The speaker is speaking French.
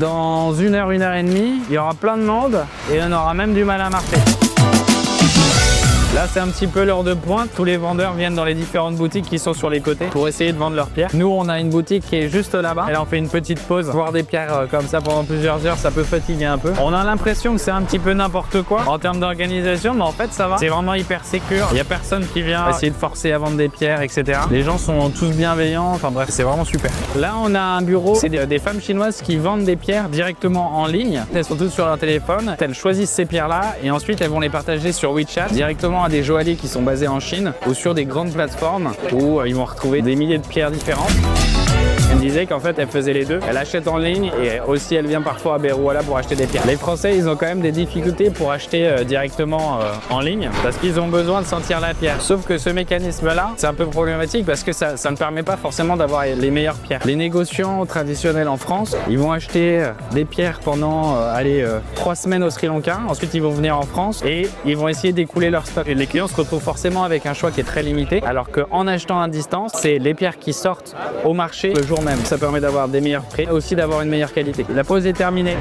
dans 1 heure, 1 heure et demie, il y aura plein de monde et on aura même du mal à marcher. Là, c'est un petit peu l'heure de pointe. Tous les vendeurs viennent dans les différentes boutiques qui sont sur les côtés pour essayer de vendre leurs pierres. Nous, on a une boutique qui est juste là-bas. Et là, on fait une petite pause. Voir des pierres comme ça pendant plusieurs heures, ça peut fatiguer un peu. On a l'impression que c'est un petit peu n'importe quoi en termes d'organisation, mais en fait, ça va. C'est vraiment hyper sécure. Il n'y a personne qui vient essayer de forcer à vendre des pierres, etc. Les gens sont tous bienveillants. Enfin bref, c'est vraiment super. Là, on a un bureau. C'est des femmes chinoises qui vendent des pierres directement en ligne. Elles sont toutes sur leur téléphone. Elles choisissent ces pierres-là et ensuite, elles vont les partager sur WeChat directement à des joailliers qui sont basés en Chine ou sur des grandes plateformes où ils vont retrouver des milliers de pierres différentes. Elle me disait qu'en fait elle faisait les deux, elle achète en ligne et aussi elle vient parfois à Berouala pour acheter des pierres. Les Français ils ont quand même des difficultés pour acheter directement en ligne parce qu'ils ont besoin de sentir la pierre. Sauf que ce mécanisme là c'est un peu problématique parce que ça ne permet pas forcément d'avoir les meilleures pierres. Les négociants traditionnels en France ils vont acheter des pierres pendant 3 semaines au Sri Lanka, ensuite ils vont venir en France et ils vont essayer d'écouler leur stock. Et les clients se retrouvent forcément avec un choix qui est très limité alors qu'en achetant à distance c'est les pierres qui sortent au marché le jour même. Ça permet d'avoir des meilleurs prix et aussi d'avoir une meilleure qualité. La pause est terminée.